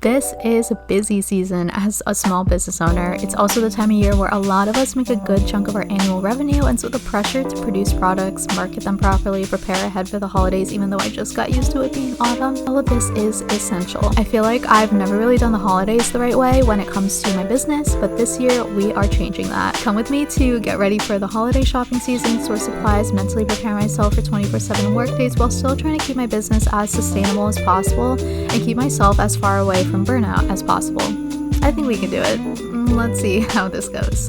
This is a busy season as a small business owner. It's also the time of year where a lot of us make a good chunk of our annual revenue, and so the pressure to produce products, market them properly, prepare ahead for the holidays, even though I just got used to it being autumn, all of this is essential. I feel like I've never really done the holidays the right way when it comes to my business, but this year we are changing that. Come with me to get ready for the holiday shopping season, source supplies, mentally prepare myself for 24/7 workdays while still trying to keep my business as sustainable as possible and keep myself as far away from burnout as possible. I think we can do it. Let's see how this goes.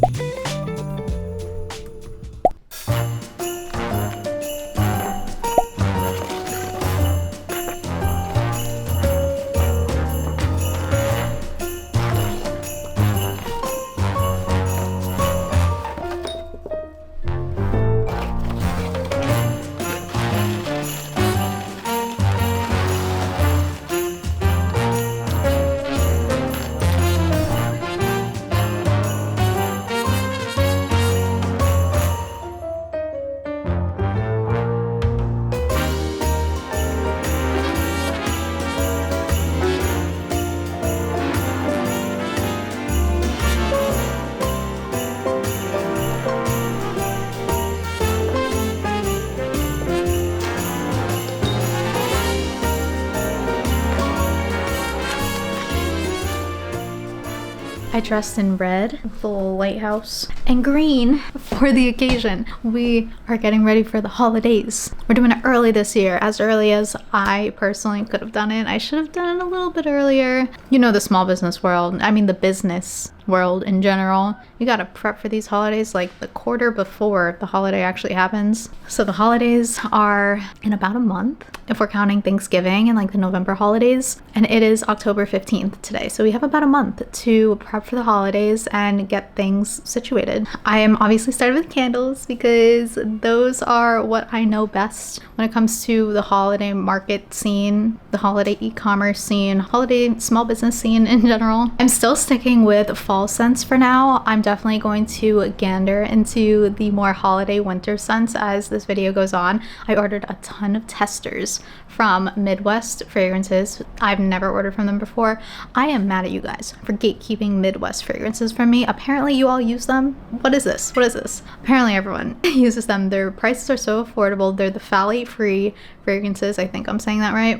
I dressed in red, the little lighthouse, and green for the occasion. We are getting ready for the holidays. We're doing it early this year, as early as I personally could have done it. I should have done it a little bit earlier. You know, the small business world, I mean the business world in general, you gotta prep for these holidays like the quarter before the holiday actually happens. So the holidays are in about a month, if we're counting Thanksgiving and like the November holidays, and it is October 15th today. So we have about a month to prep for the holidays and get things situated. I am obviously started with candles because those are what I know best when it comes to the holiday market scene, the holiday e-commerce scene, holiday small business scene in general. I'm still sticking with fall scents for now. I'm definitely going to gander into the more holiday winter scents as this video goes on. I ordered a ton of testers from Midwest Fragrances. I've never ordered from them before. I am mad at you guys for gatekeeping Midwest Fragrances from me. Apparently you all use them. What is this? What is this? Apparently everyone uses them. Their prices are so affordable. They're the phthalate-free fragrances. I think I'm saying that right.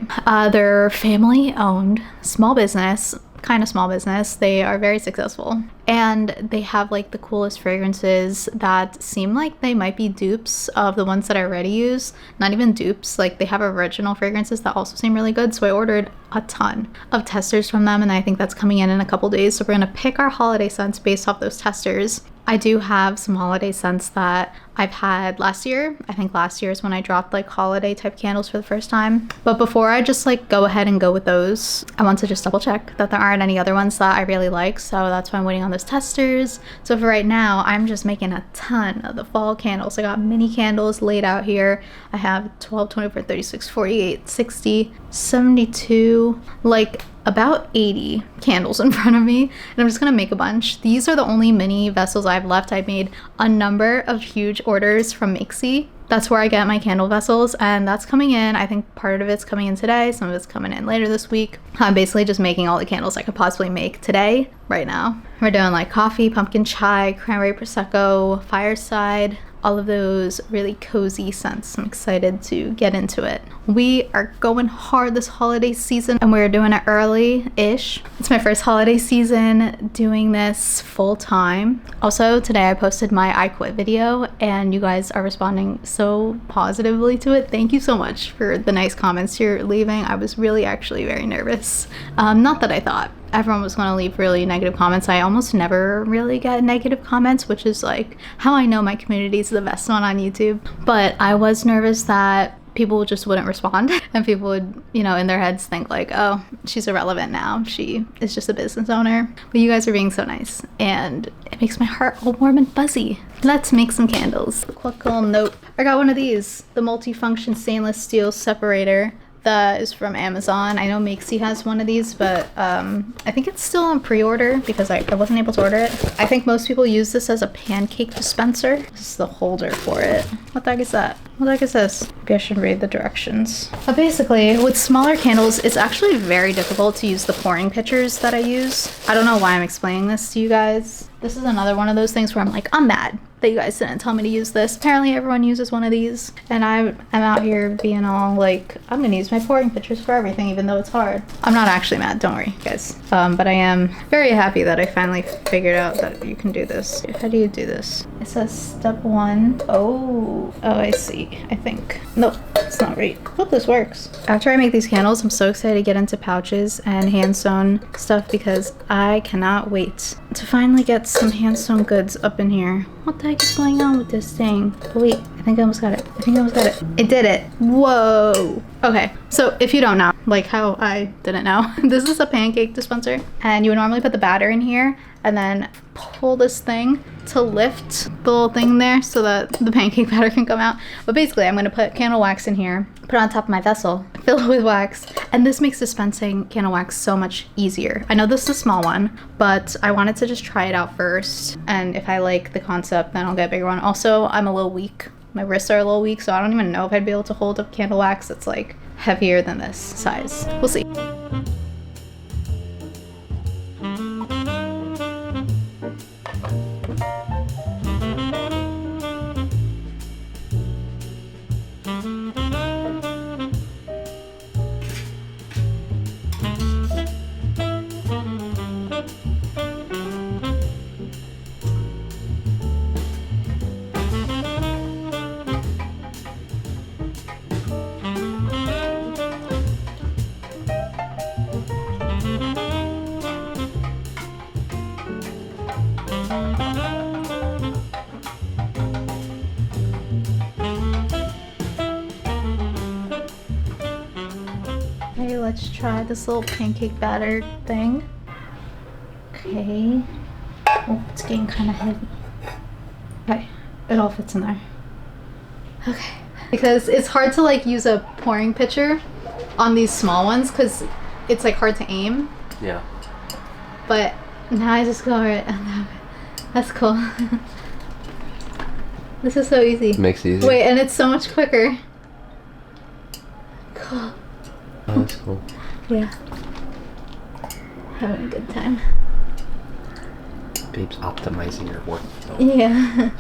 They're family-owned, small business, kind of small business. They are very successful, and they have like the coolest fragrances that seem like they might be dupes of the ones that I already use. Not even dupes, like they have original fragrances that also seem really good. So I ordered a ton of testers from them, and I think that's coming in a couple days. So we're gonna pick our holiday scents based off those testers. I do have some holiday scents that I've had last year. I think last year is when I dropped like holiday type candles for the first time. But before I just like go ahead and go with those, I want to just double check that there aren't any other ones that I really like. So that's why I'm waiting on those testers. So for right now, I'm just making a ton of the fall candles. I got mini candles laid out here. I have 12, 24, 36, 48, 60, 72, like about 80 candles in front of me, and I'm just gonna make a bunch. These are the only mini vessels I have left. I made a number of huge orders from Mixie. That's where I get my candle vessels, and that's coming in. I think part of it's coming in today, some of it's coming in later this week. I'm basically just making all the candles I could possibly make today, right now. We're doing like coffee, pumpkin chai, cranberry prosecco, fireside, all of those really cozy scents. I'm excited to get into it. We are going hard this holiday season, and we're doing it early-ish. It's my first holiday season doing this full-time. Also, today I posted my I Quit video, and you guys are responding so positively to it. Thank you so much for the nice comments you're leaving. I was really actually very nervous. Not that I thought everyone was going to leave really negative comments. I almost never really get negative comments, which is like how I know my community is the best one on YouTube. But I was nervous that people just wouldn't respond, and people would, you know, in their heads think like, oh, she's irrelevant now, she is just a business owner. But you guys are being so nice, and it makes my heart all warm and fuzzy. Let's make some candles. Quick little note, I got one of these, the multi-function stainless steel separator. That is from Amazon. I know Makesy has one of these, but I think it's still on pre-order because I wasn't able to order it. I think most people use this as a pancake dispenser. This is the holder for it. What the heck is that? What the heck is this? Maybe I should read the directions. But basically, with smaller candles, it's actually very difficult to use the pouring pitchers that I use. I don't know why I'm explaining this to you guys. This is another one of those things where I'm like, I'm mad that you guys didn't tell me to use this. Apparently everyone uses one of these, and I'm out here being all like, I'm gonna use my pouring pitchers for everything, even though it's hard. I'm not actually mad, don't worry, guys. But I am very happy that I finally figured out that you can do this. How do you do this? It says step 1. Oh, I see, I think. Nope, it's not right. Hope this works. After I make these candles, I'm so excited to get into pouches and hand sewn stuff because I cannot wait to finally get some hand sewn goods up in here. What the heck is going on with this thing? Oh wait, I think I almost got it. It did it. Whoa. Okay, so if you don't know, like how I didn't know, this is a pancake dispenser, and you would normally put the batter in here and then pull this thing to lift the little thing there so that the pancake batter can come out. But basically, I'm gonna put candle wax in here, put it on top of my vessel, fill it with wax, and this makes dispensing candle wax so much easier. I know this is a small one, but I wanted to just try it out first, and if I like the concept, then I'll get a bigger one. Also, I'm a little weak. My wrists are a little weak, so I don't even know if I'd be able to hold up candle wax that's like heavier than this size. We'll see. Okay, let's try this little pancake batter thing. Okay. Oh, it's getting kind of heavy. Okay, it all fits in there. Okay. Because it's hard to like use a pouring pitcher on these small ones because it's like hard to aim. Yeah. But now I just go over it. That's cool. This is so easy. Makes it easy. Wait, and it's so much quicker. Cool. Oh, that's cool. Yeah. Having a good time. Babe's optimizing your work. Yeah.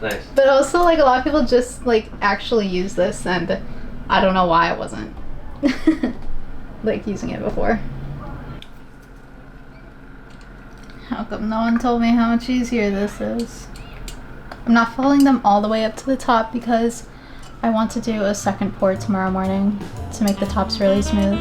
Nice. But also, like, a lot of people just, like, actually use this, and I don't know why I wasn't, like, using it before. How come no one told me how much easier this is? I'm not filling them all the way up to the top because I want to do a second pour tomorrow morning to make the tops really smooth.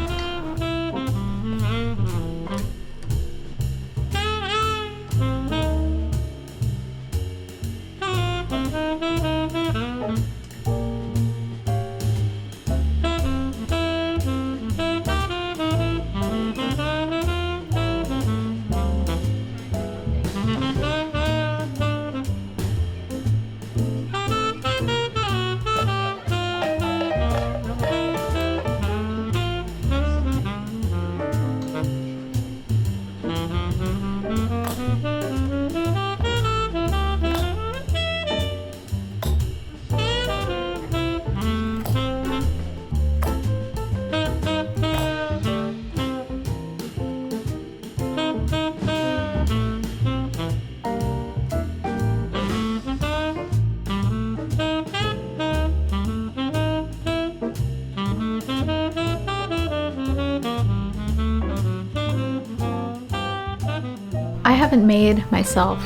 I haven't made myself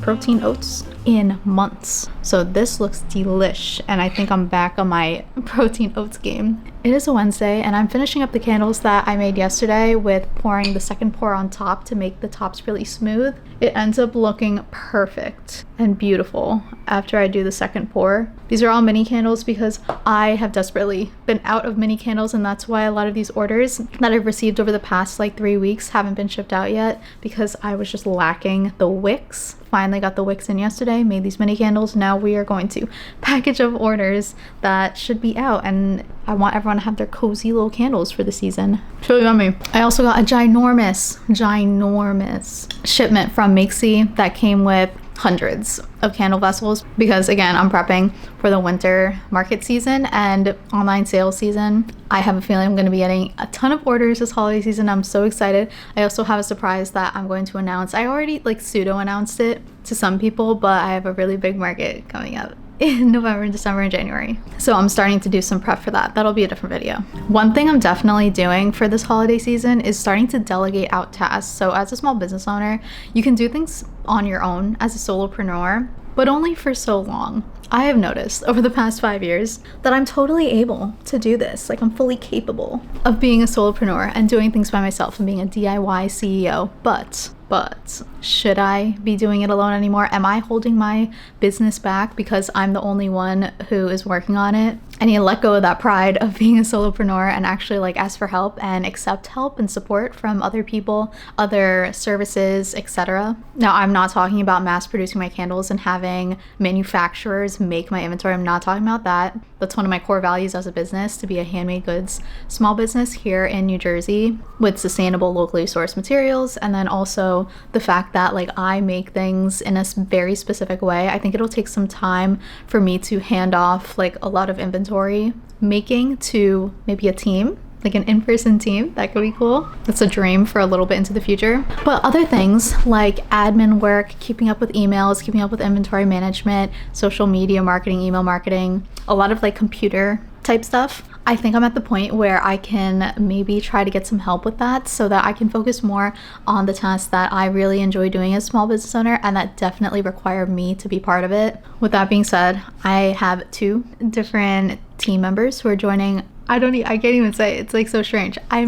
protein oats, in months. So this looks delish, and I think I'm back on my protein oats game. It is a Wednesday, and I'm finishing up the candles that I made yesterday with pouring the second pour on top to make the tops really smooth. It ends up looking perfect and beautiful after I do the second pour. These are all mini candles because I have desperately been out of mini candles, and that's why a lot of these orders that I've received over the past like 3 weeks haven't been shipped out yet, because I was just lacking the wicks. Finally got the wicks in yesterday, made these mini candles. Now we are going to package of orders that should be out, and I want everyone to have their cozy little candles for the season. It's really yummy. I also got a ginormous shipment from Makesy that came with hundreds of candle vessels because again, I'm prepping for the winter market season and online sales season. I have a feeling I'm going to be getting a ton of orders this holiday season. I'm so excited. I also have a surprise that I'm going to announce. I already like pseudo announced it to some people, but I have a really big market coming up in November, December, and January. So I'm starting to do some prep for that. That'll be a different video. One thing I'm definitely doing for this holiday season is starting to delegate out tasks. So as a small business owner, you can do things on your own as a solopreneur, but only for so long. I have noticed over the past 5 years that I'm totally able to do this. Like I'm fully capable of being a solopreneur and doing things by myself and being a DIY CEO. But should I be doing it alone anymore? Am I holding my business back because I'm the only one who is working on it? I need to let go of that pride of being a solopreneur and actually like ask for help and accept help and support from other people, other services, etc. Now, I'm not talking about mass producing my candles and having manufacturers make my inventory. I'm not talking about that. That's one of my core values as a business, to be a handmade goods small business here in New Jersey with sustainable, locally sourced materials. And then also the fact that like I make things in a very specific way. I think it'll take some time for me to hand off like a lot of inventory making to maybe a team, like an in-person team. That could be cool. That's a dream for a little bit into the future. But other things like admin work, keeping up with emails, keeping up with inventory management, social media marketing, email marketing, a lot of like computer type stuff. I think I'm at the point where I can maybe try to get some help with that so that I can focus more on the tasks that I really enjoy doing as a small business owner and that definitely require me to be part of it. With that being said, I have 2 different team members who are joining. I can't even say it. It's like so strange. I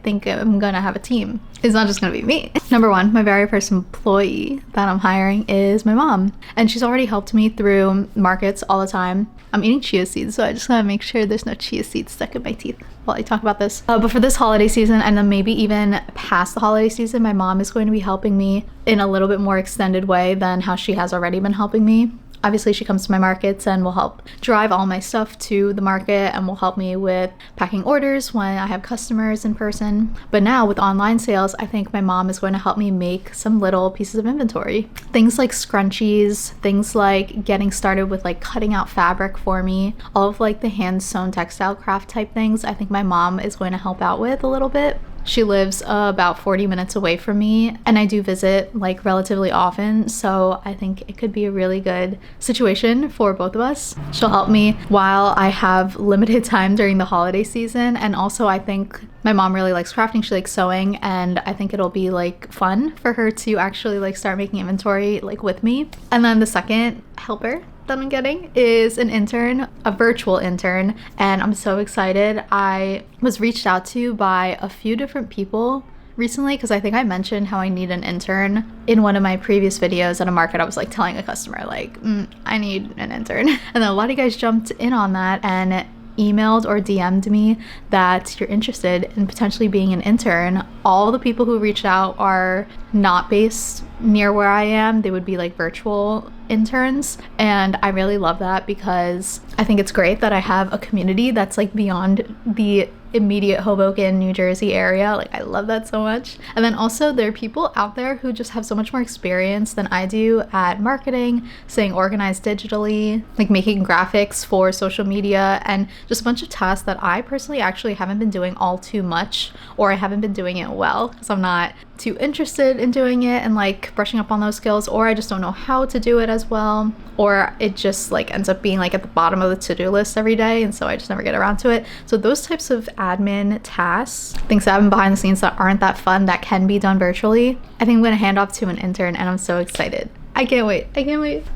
think I'm gonna have a team. It's not just gonna be me. Number 1, my very first employee that I'm hiring is my mom. And she's already helped me through markets all the time. I'm eating chia seeds, so I just gotta make sure there's no chia seeds stuck in my teeth while I talk about this. But for this holiday season, and then maybe even past the holiday season, my mom is going to be helping me in a little bit more extended way than how she has already been helping me. Obviously, she comes to my markets and will help drive all my stuff to the market and will help me with packing orders when I have customers in person. But now with online sales, I think my mom is going to help me make some little pieces of inventory. Things like scrunchies, things like getting started with like cutting out fabric for me, all of like the hand sewn textile craft type things. I think my mom is going to help out with a little bit. She lives about 40 minutes away from me and I do visit like relatively often, so I think it could be a really good situation for both of us. She'll help me while I have limited time during the holiday season, and also I think my mom really likes crafting, she likes sewing, and I think it'll be like fun for her to actually like start making inventory like with me. And then the second helper that I'm getting is an intern, a virtual intern, and I'm so excited. I was reached out to by a few different people recently because I think I mentioned how I need an intern in one of my previous videos at a market. I was like telling a customer like, I need an intern. And then a lot of you guys jumped in on that and emailed or DM'd me that you're interested in potentially being an intern. All the people who reached out are not based near where I am. They would be like virtual interns, and I really love that because I think it's great that I have a community that's like beyond the immediate Hoboken, New Jersey area. Like I love that so much. And then also there are people out there who just have so much more experience than I do at marketing, staying organized digitally, like making graphics for social media, and just a bunch of tasks that I personally actually haven't been doing all too much, or I haven't been doing it well because I'm not too interested in doing it and like brushing up on those skills, or I just don't know how to do it as well, or it just like ends up being like at the bottom of the to-do list every day, and so I just never get around to it. So those types of admin tasks, things that happen behind the scenes that aren't that fun, that can be done virtually, I think I'm gonna hand off to an intern, and I'm so excited. I can't wait.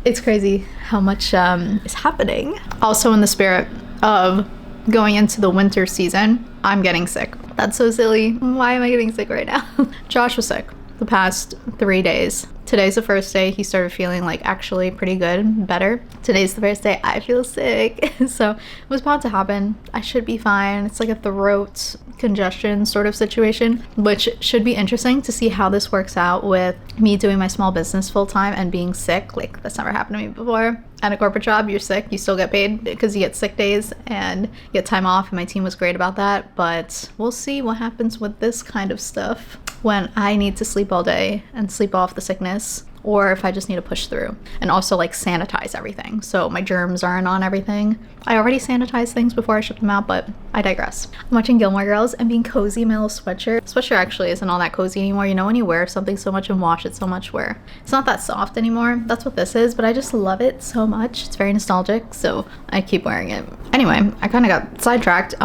It's crazy how much is happening. Also, in the spirit of going into the winter season, I'm getting sick. That's so silly. Why am I getting sick right now? Josh was sick the past 3 days. Today's the first day he started feeling like actually pretty good, better. Today's the first day I feel sick. So it was about to happen. I should be fine. It's like a throat congestion sort of situation, which should be interesting to see how this works out with me doing my small business full time and being sick. Like that's never happened to me before. At a corporate job, you're sick, you still get paid because you get sick days and get time off, and my team was great about that. But we'll see what happens with this kind of stuff when I need to sleep all day and sleep off the sickness. or if I just need to push through. And also like sanitize everything so my germs aren't on everything. I already sanitized things before I ship them out, but I digress. I'm watching Gilmore Girls and being cozy in my little sweatshirt. Sweatshirt actually isn't all that cozy anymore. You know when you wear something so much and wash it so much where it's not that soft anymore? That's what this is, but I just love it so much. It's very nostalgic, so I keep wearing it. Anyway, I kind of got sidetracked.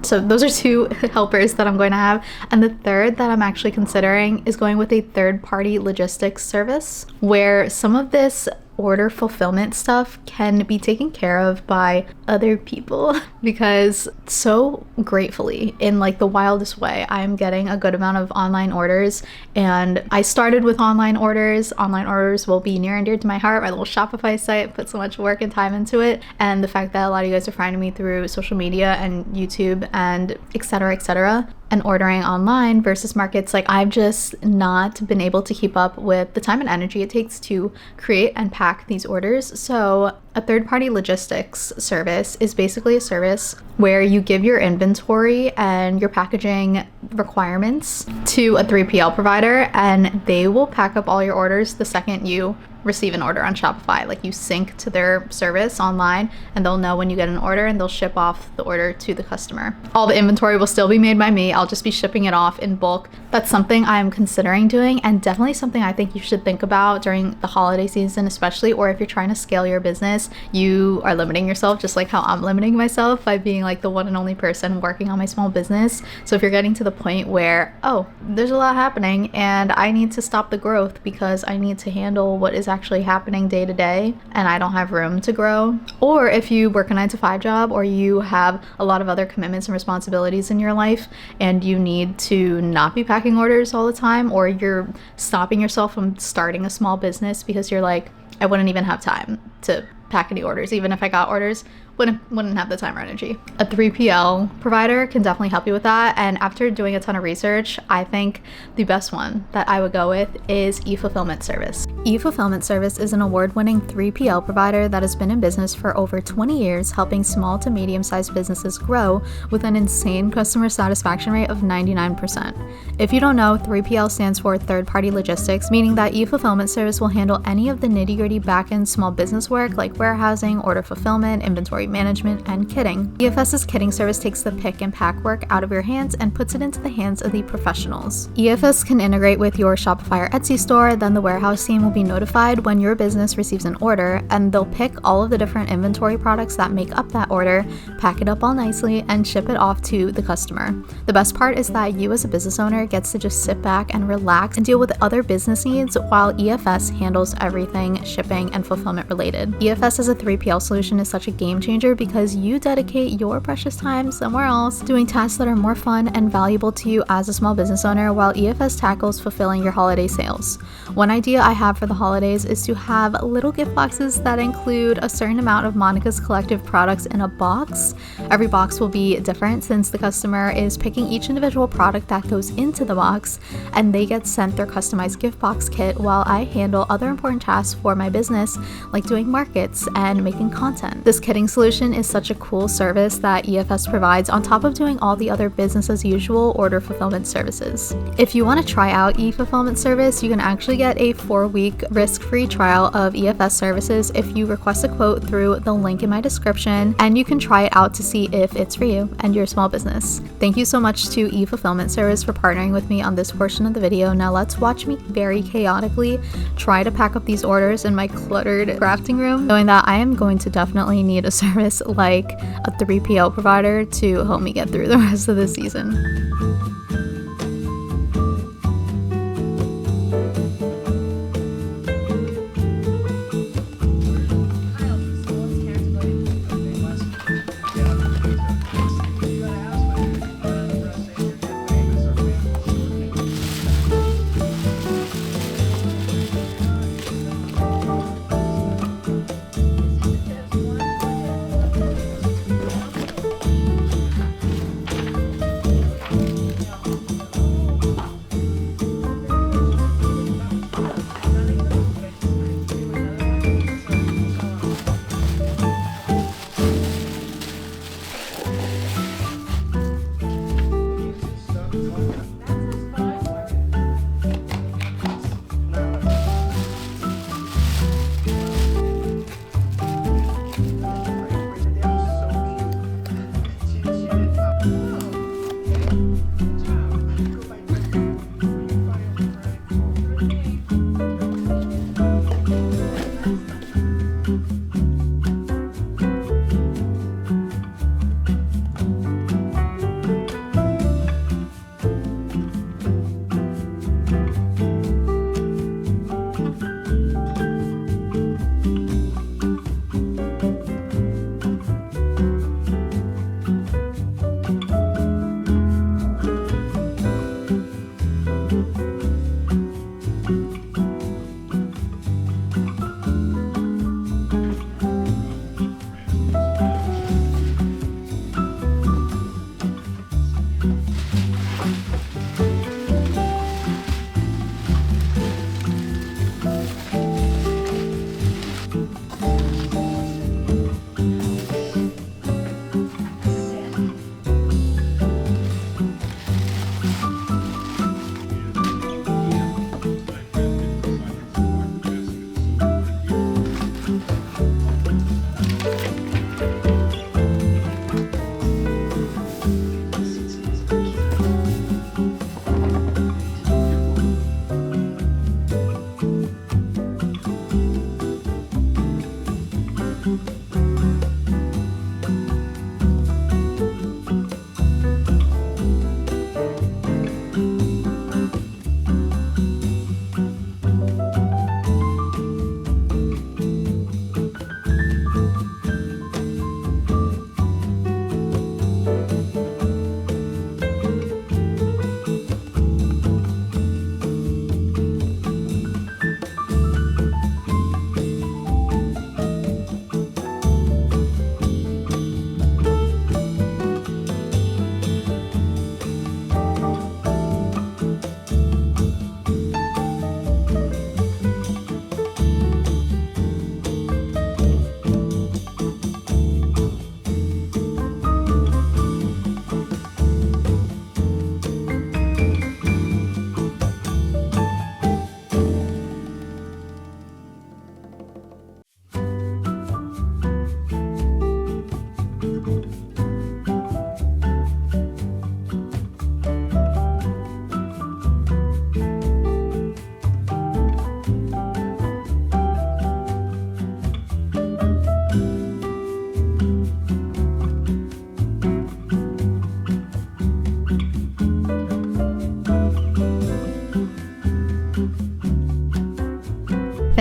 So those are 2 helpers that I'm going to have. And the third that I'm actually considering is going with a third-party logistics service where some of this order fulfillment stuff can be taken care of by other people because so gratefully, in like the wildest way, I'm getting a good amount of online orders. And I started with online orders. Online orders will be near and dear to my heart. My little Shopify site put so much work and time into it, and the fact that a lot of you guys are finding me through social media and YouTube and etc., and ordering online versus markets, like I've just not been able to keep up with the time and energy it takes to create and pack these orders. So a third-party logistics service is basically a service where you give your inventory and your packaging requirements to a 3PL provider, and they will pack up all your orders the second you receive an order on Shopify. Like you sync to their service online and they'll know when you get an order and they'll ship off the order to the customer. All the inventory will still be made by me. I'll just be shipping it off in bulk. That's something I'm considering doing, and definitely something I think you should think about during the holiday season, especially, or if you're trying to scale your business. You are limiting yourself just like how I'm limiting myself by being like the one and only person working on my small business. So if you're getting to the point where, oh, there's a lot happening and I need to stop the growth because I need to handle what is actually happening day to day and I don't have room to grow, or if you work a 9-to-5 job or you have a lot of other commitments and responsibilities in your life and you need to not be packing orders all the time, or you're stopping yourself from starting a small business because you're like, I wouldn't even have time to pack any orders. Even if I got orders, wouldn't have the time or energy. A 3PL provider can definitely help you with that. And after doing a ton of research, I think the best one that I would go with is e-fulfillment service. E-fulfillment service is an award-winning 3PL provider that has been in business for over 20 years, helping small to medium-sized businesses grow with an insane customer satisfaction rate of 99%. If you don't know, 3PL stands for third-party logistics, meaning that e-fulfillment service will handle any of the nitty-gritty back-end small business work like warehousing, order fulfillment, inventory management, and kitting. EFS's kitting service takes the pick and pack work out of your hands and puts it into the hands of the professionals. EFS can integrate with your Shopify or Etsy store, then the warehouse team will be notified when your business receives an order, and they'll pick all of the different inventory products that make up that order, pack it up all nicely, and ship it off to the customer. The best part is that you as a business owner gets to just sit back and relax and deal with other business needs while EFS handles everything shipping and fulfillment related. EFS as a 3PL solution is such a game changer because you dedicate your precious time somewhere else doing tasks that are more fun and valuable to you as a small business owner, while EFS tackles fulfilling your holiday sales. One idea I have for the holidays is to have little gift boxes that include a certain amount of Monica's Collective products in a box. Every box will be different since the customer is picking each individual product that goes into the box, and they get sent their customized gift box kit while I handle other important tasks for my business like doing markets and making content. This kitting solution is such a cool service that EFS provides on top of doing all the other business as usual order fulfillment services. If you want to try out e-fulfillment service, you can actually get a 4-week risk-free trial of EFS services if you request a quote through the link in my description, and you can try it out to see if it's for you and your small business. Thank you so much to e-fulfillment service for partnering with me on this portion of the video. Now let's watch me very chaotically try to pack up these orders in my cluttered crafting room, knowing that I am going to definitely need a service like a 3PL provider to help me get through the rest of the season.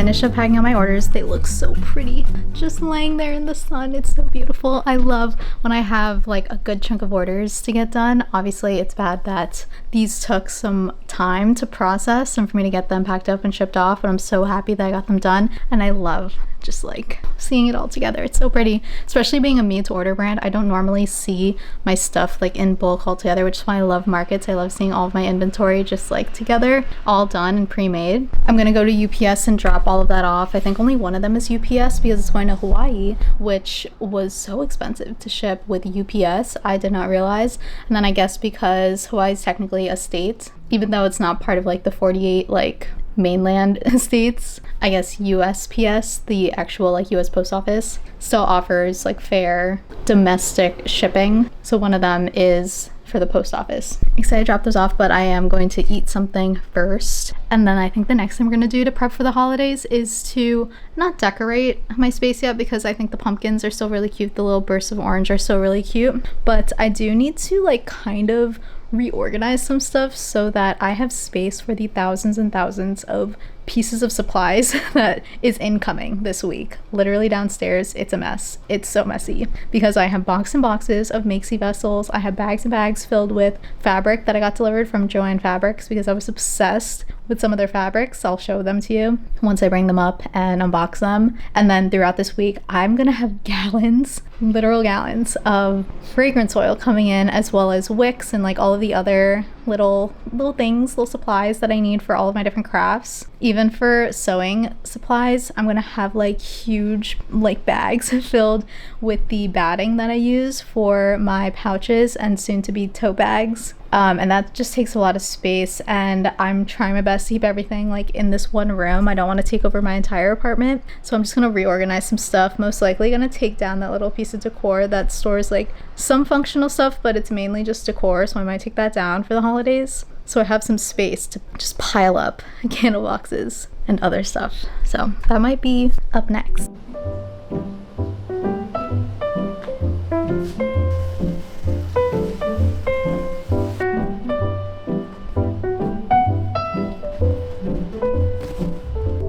finished up packing out my orders. They look so pretty, just laying there in the sun. It's so beautiful. I love when I have like a good chunk of orders to get done. Obviously, it's bad that these took some time to process and for me to get them packed up and shipped off, but I'm so happy that I got them done, and I love just like seeing it all together. It's so pretty, especially being a made to order brand. I don't normally see my stuff like in bulk all together, which is why I love markets. I love seeing all of my inventory just like together, all done and pre-made. I'm gonna go to UPS and drop all of that off. I think only one of them is UPS because it's going to Hawaii, which was so expensive to ship with UPS. I did not realize. And then I guess because Hawaii is technically a state, even though it's not part of like the 48 like mainland states, I guess USPS, the actual like US Post Office, still offers like fair domestic shipping. So one of them is for the post office. Excited to drop those off, but I am going to eat something first. And then I think the next thing we're gonna do to prep for the holidays is to not decorate my space yet, because I think the pumpkins are still really cute. The little bursts of orange are still really cute, but I do need to like kind of reorganize some stuff so that I have space for the thousands and thousands of pieces of supplies that is incoming this week. Literally downstairs, it's a mess. It's so messy because I have boxes and boxes of makesy vessels. I have bags and bags filled with fabric that I got delivered from Joann Fabrics because I was obsessed with some of their fabrics. I'll show them to you once I bring them up and unbox them. And then throughout this week, I'm gonna have gallons, literal gallons of fragrance oil coming in, as well as wicks and like all of the other little things, little supplies that I need for all of my different crafts. Even for sewing supplies, I'm gonna have like huge like bags filled with the batting that I use for my pouches and soon to be tote bags. And that just takes a lot of space, and I'm trying my best to keep everything like in this one room. I don't want to take over my entire apartment, so I'm just gonna reorganize some stuff. Most likely gonna take down that little piece of decor that stores like some functional stuff, but it's mainly just decor, so I might take that down for the holidays, so I have some space to just pile up candle boxes and other stuff. So that might be up next.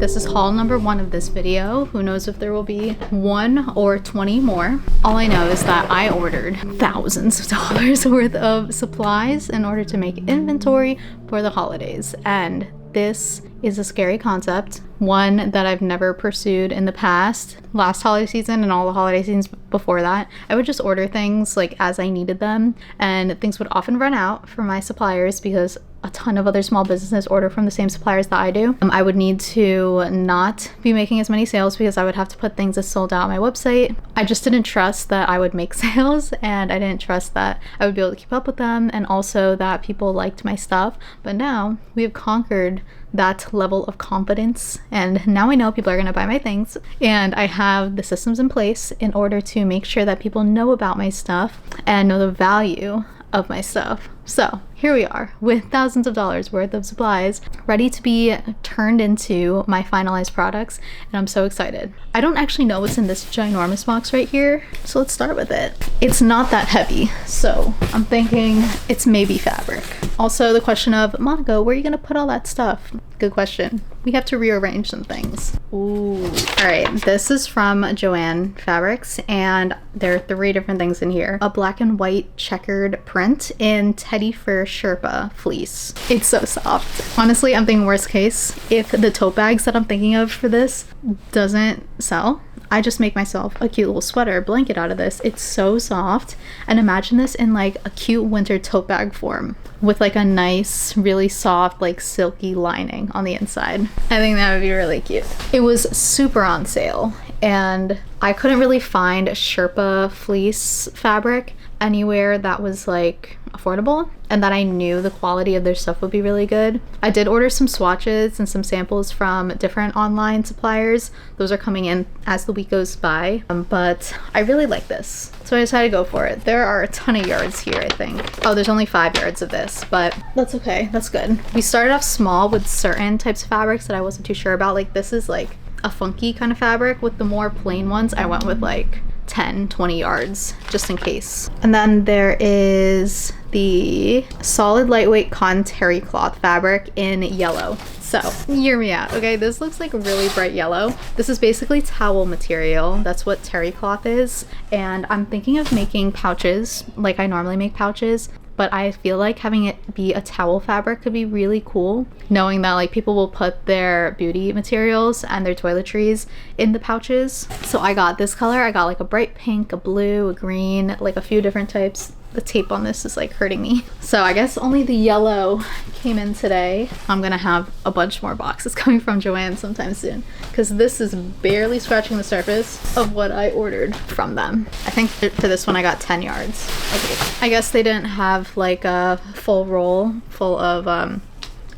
This is haul number 1 of this video. Who knows if there will be 1 or 20 more. All I know is that I ordered thousands of dollars worth of supplies in order to make inventory for the holidays. And this is a scary concept, one that I've never pursued in the past. Last holiday season and all the holiday seasons before that, I would just order things like as I needed them, and things would often run out for my suppliers because a ton of other small businesses order from the same suppliers that I do. I would need to not be making as many sales because I would have to put things as sold out on my website. I just didn't trust that I would make sales, and I didn't trust that I would be able to keep up with them, and also that people liked my stuff. But now we have conquered that level of confidence, and now I know people are going to buy my things, and I have the systems in place in order to make sure that people know about my stuff and know the value of my stuff. So here we are with thousands of dollars worth of supplies ready to be turned into my finalized products, and I'm so excited. I don't actually know what's in this ginormous box right here, so let's start with it. It's not that heavy, so I'm thinking it's maybe fabric. Also, the question of, Monica, where are you gonna put all that stuff? Good question. We have to rearrange some things. Ooh. All right, this is from Joann Fabrics, and there are 3 different things in here. A black and white checkered print in teddy fur Sherpa fleece. It's so soft. Honestly, I'm thinking worst case, if the tote bags that I'm thinking of for this doesn't sell, I just make myself a cute little sweater blanket out of this. It's so soft. And imagine this in like a cute winter tote bag form with like a nice, really soft, like silky lining on the inside. I think that would be really cute. It was super on sale, and I couldn't really find Sherpa fleece fabric anywhere that was like affordable and that I knew the quality of their stuff would be really good. I did order some swatches and some samples from different online suppliers. Those are coming in as the week goes by, but I really like this, so I decided to go for it. There are a ton of yards here, I think. Oh, there's only 5 yards of this, but that's okay. That's good. We started off small with certain types of fabrics that I wasn't too sure about. Like this is like a funky kind of fabric. With the more plain ones, I went with like 10-20 yards just in case. And then there is the solid lightweight cotton terry cloth fabric in yellow. So hear me out, okay? This looks like really bright yellow. This is basically towel material. That's what terry cloth is. And I'm thinking of making pouches like I normally make pouches, but I feel like having it be a towel fabric could be really cool, knowing that like people will put their beauty materials and their toiletries in the pouches. So I got this color. I got like a bright pink, a blue, a green, like a few different types. The tape on this is like hurting me. So I guess only the yellow came in today. I'm gonna have a bunch more boxes coming from Joann sometime soon, because this is barely scratching the surface of what I ordered from them. I think for this one I got 10 yards. Okay. I guess they didn't have like a full roll full of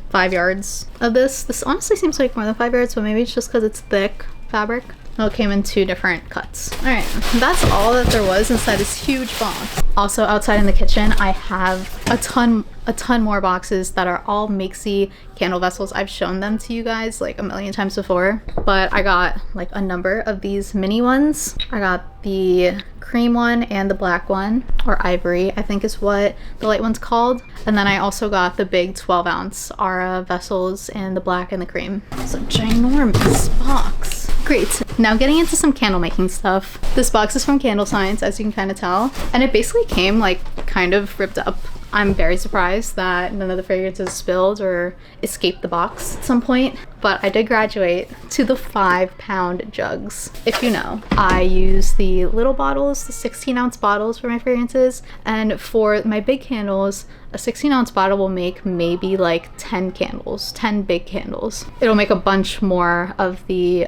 5 yards of this. This honestly seems like more than 5 yards, but maybe it's just because it's thick fabric. Oh, it came in 2 different cuts. All right, that's all that there was inside this huge box. Also outside in the kitchen, I have a ton more boxes that are all makesy candle vessels. I've shown them to you guys like a million times before, but I got like a number of these mini ones. I got the cream one and the black one, or ivory I think is what the light one's called, and then I also got the big 12-ounce Ara vessels in the black and the cream. It's a ginormous box. Great, now getting into some candle making stuff. This box is from Candle Science, as you can kind of tell, and it basically came like kind of ripped up. I'm very surprised that none of the fragrances spilled or escaped the box at some point, but I did graduate to the 5-pound jugs. If you know, I use the little bottles, the 16-ounce bottles for my fragrances, and for my big candles, a 16-ounce bottle will make maybe like 10 candles, 10 big candles. It'll make a bunch more of the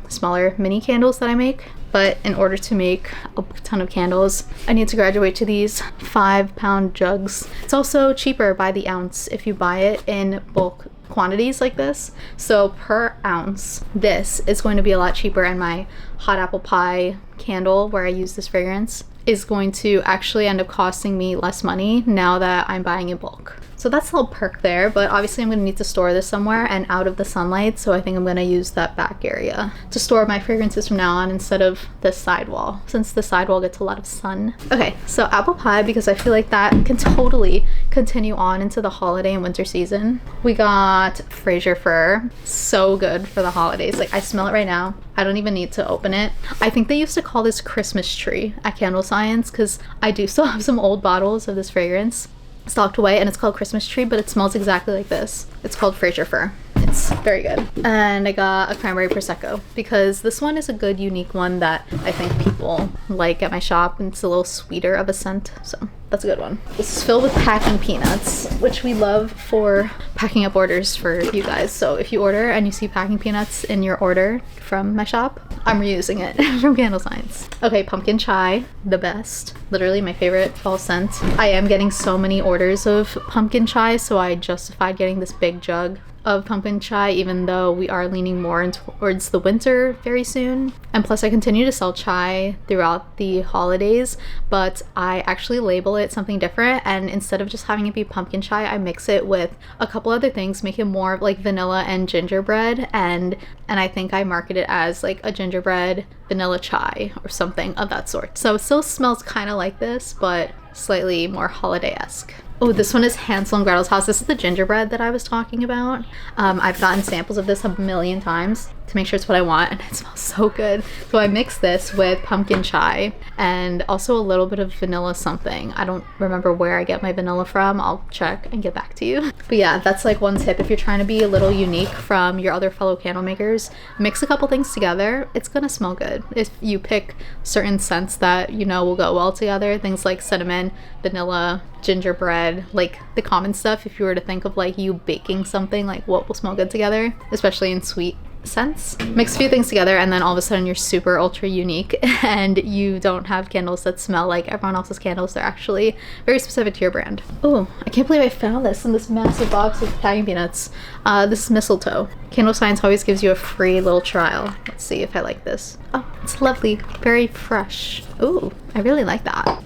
smaller mini candles that I make. But in order to make a ton of candles, I need to graduate to these 5-pound jugs. It's also cheaper by the ounce if you buy it in bulk quantities like this. So per ounce, this is going to be a lot cheaper, and my hot apple pie candle where I use this fragrance is going to actually end up costing me less money now that I'm buying in bulk. So that's a little perk there, but obviously I'm gonna need to store this somewhere and out of the sunlight, so I think I'm gonna use that back area to store my fragrances from now on instead of this side wall, since the side wall gets a lot of sun. Okay, so apple pie, because I feel like that can totally continue on into the holiday and winter season. We got Fraser fir, so good for the holidays. Like, I smell it right now. I don't even need to open it. I think they used to call this Christmas tree at Candle Science, because I do still have some old bottles of this fragrance stocked away, and it's called Christmas tree, but it smells exactly like this. It's called Fraser fir. It's very good. And I got a cranberry prosecco, because this one is a good unique one that I think people like at my shop, and it's a little sweeter of a scent, so that's a good one. This is filled with packing peanuts, which we love for packing up orders for you guys. So if you order and you see packing peanuts in your order from my shop, I'm reusing it from Candle Science. Okay, pumpkin chai, the best. Literally my favorite fall scent. I am getting so many orders of pumpkin chai, so I justified getting this big jug of pumpkin chai, even though we are leaning more in towards the winter very soon. And plus I continue to sell chai throughout the holidays, but I actually label it something different, and instead of just having it be pumpkin chai, I mix it with a couple other things, make it more like vanilla and gingerbread, and I think I market it as like a gingerbread vanilla chai or something of that sort. So it still smells kind of like this, but slightly more holiday-esque. Oh, this one is Hansel and Gretel's house. This is the gingerbread that I was talking about. I've gotten samples of this a million times to make sure it's what I want, and it smells so good. So I mixed this with pumpkin chai and also a little bit of vanilla something. I don't remember where I get my vanilla from. I'll check and get back to you. But yeah, that's like one tip. If you're trying to be a little unique from your other fellow candle makers, mix a couple things together. It's gonna smell good. If you pick certain scents that you know will go well together, things like cinnamon, vanilla, gingerbread, like the common stuff. If you were to think of like you baking something, like what will smell good together, especially in sweet scents. Mix a few things together, and then all of a sudden you're super ultra unique, and you don't have candles that smell like everyone else's candles. They're actually very specific to your brand. Oh, I can't believe I found this in this massive box of packing peanuts. This is mistletoe. Candle Science always gives you a free little trial. Let's see if I like this. Oh, it's lovely, very fresh. Ooh, I really like that.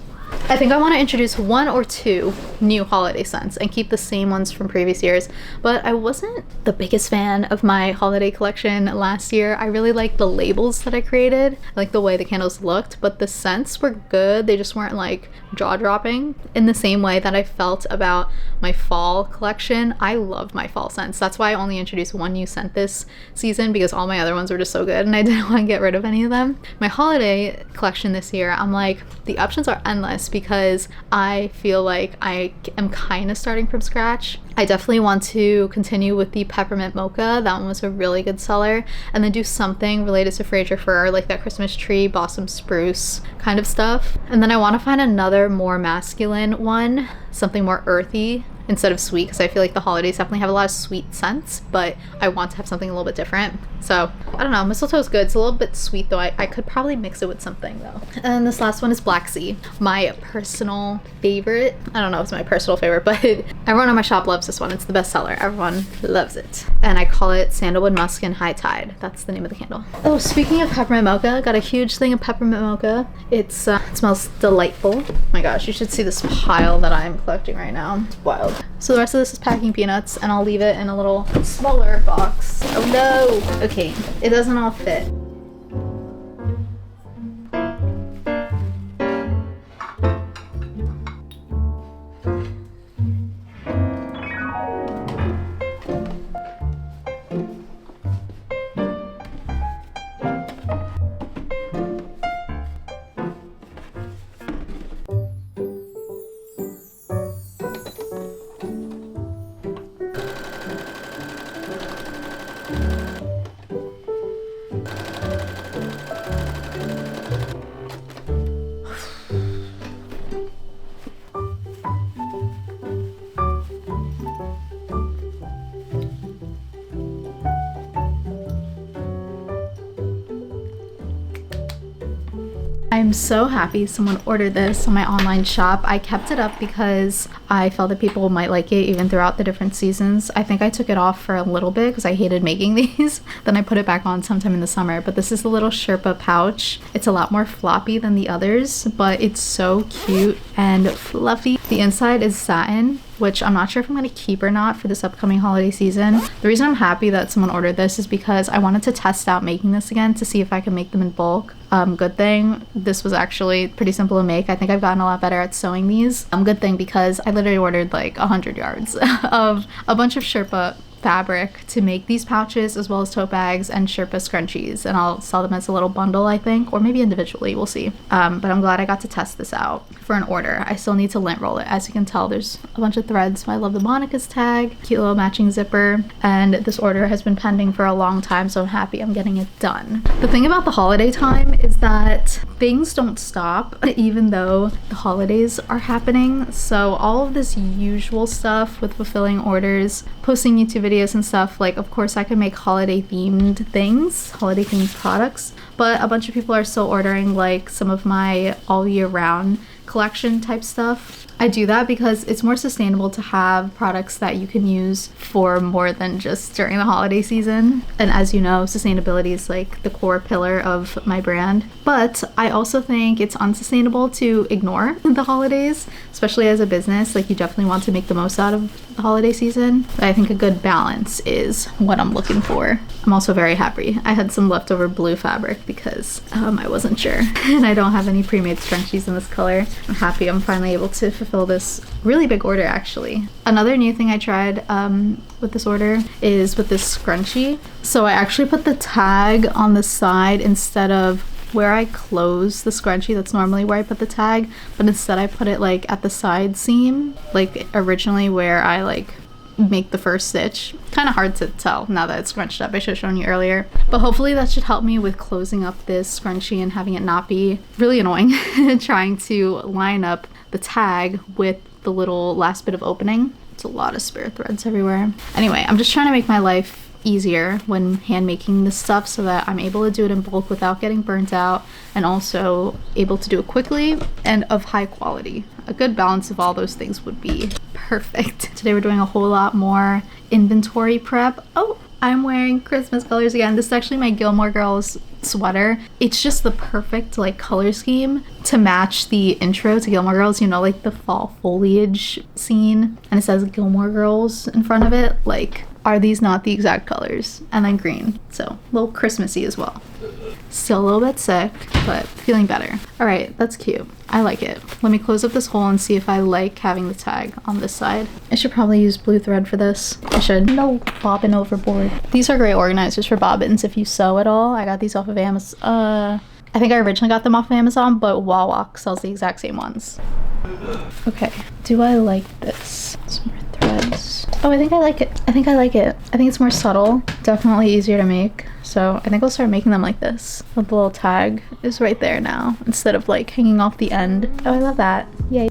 I think I want to introduce 1 or 2 new holiday scents and keep the same ones from previous years, but I wasn't the biggest fan of my holiday collection last year. I really liked the labels that I created, I like the way the candles looked, but the scents were good. They just weren't like jaw-dropping in the same way that I felt about my fall collection. I love my fall scents. That's why I only introduced 1 new scent this season, because all my other ones were just so good and I didn't want to get rid of any of them. My holiday collection this year, I'm like, the options are endless because I feel like I am kind of starting from scratch. I definitely want to continue with the peppermint mocha. That one was a really good seller. And then do something related to Fraser fir, like that Christmas tree, balsam spruce kind of stuff. And then I want to find another more masculine one, something more earthy instead of sweet, because I feel like the holidays definitely have a lot of sweet scents, but I want to have something a little bit different. So I don't know, mistletoe is good. It's a little bit sweet though. I could probably mix it with something though. And this last one is Black Sea, my personal favorite. I don't know if it's my personal favorite, but everyone on my shop loves this one. It's the best seller. Everyone loves it. And I call it Sandalwood Musk and High Tide. That's the name of the candle. Oh, speaking of peppermint mocha, I got a huge thing of peppermint mocha. It smells delightful. Oh my gosh, you should see this pile that I'm collecting right now. It's wild. So the rest of this is packing peanuts, and I'll leave it in a little smaller box. Oh no! Okay, it doesn't all fit. I'm so happy someone ordered this on my online shop. I kept it up because I felt that people might like it even throughout the different seasons. I think I took it off for a little bit because I hated making these. Then I put it back on sometime in the summer. But this is the little Sherpa pouch. It's a lot more floppy than the others, but it's so cute and fluffy. The inside is satin, which I'm not sure if I'm going to keep or not for this upcoming holiday season. The reason I'm happy that someone ordered this is because I wanted to test out making this again to see if I can make them in bulk. Good thing this was actually pretty simple to make. I think I've gotten a lot better at sewing these. Good thing because I literally ordered like 100 yards of a bunch of Sherpa fabric to make these pouches, as well as tote bags and Sherpa scrunchies, and I'll sell them as a little bundle, I think, or maybe individually, we'll see. But I'm glad I got to test this out for an order. I still need to lint roll it. As you can tell, there's a bunch of threads. I love the Monica's tag, cute little matching zipper, and this order has been pending for a long time, so I'm happy I'm getting it done. The thing about the holiday time is that things don't stop even though the holidays are happening. So all of this usual stuff with fulfilling orders, posting YouTube videos and stuff, like of course I can make holiday themed things, holiday themed products, but a bunch of people are still ordering like some of my all year round collection type stuff. I do that because it's more sustainable to have products that you can use for more than just during the holiday season. And as you know, sustainability is like the core pillar of my brand. But I also think it's unsustainable to ignore the holidays, especially as a business. Like you definitely want to make the most out of the holiday season. But I think a good balance is what I'm looking for. I'm also very happy. I had some leftover blue fabric because I wasn't sure. And I don't have any pre-made scrunchies in this color. I'm happy I'm finally able to fulfill this really big order actually. Another new thing I tried with this order is with this scrunchie. So I actually put the tag on the side instead of where I close the scrunchie. That's normally where I put the tag, but instead I put it like at the side seam, like originally where I like make the first stitch. Kind of hard to tell now that it's scrunched up. I should have shown you earlier, but hopefully that should help me with closing up this scrunchie and having it not be really annoying trying to line up the tag with the little last bit of opening. It's a lot of spare threads everywhere. Anyway, I'm just trying to make my life easier when hand making this stuff so that I'm able to do it in bulk without getting burnt out, and also able to do it quickly and of high quality. A good balance of all those things would be perfect. Today we're doing a whole lot more inventory prep. Oh, I'm wearing Christmas colors again. This is actually my Gilmore Girls sweater. It's just the perfect like color scheme to match the intro to Gilmore Girls, you know, like the fall foliage scene, and it says Gilmore Girls in front of it. Like, are these not the exact colors? And then green, so a little Christmassy as well. Still a little bit sick, but feeling better. All right, that's cute. I like it. Let me close up this hole and see if I like having the tag on this side. I should probably use blue thread for this. I should. No bobbin overboard. These are great organizers for bobbins if you sew at all. I got these off of Amazon. I think I originally got them off of Amazon, but Wawak sells the exact same ones. Okay, do I like this? Some more threads. Oh, I think I like it. I think it's more subtle. Definitely easier to make. So I think I'll start making them like this. The little tag is right there now instead of like hanging off the end. Oh, I love that. Yay.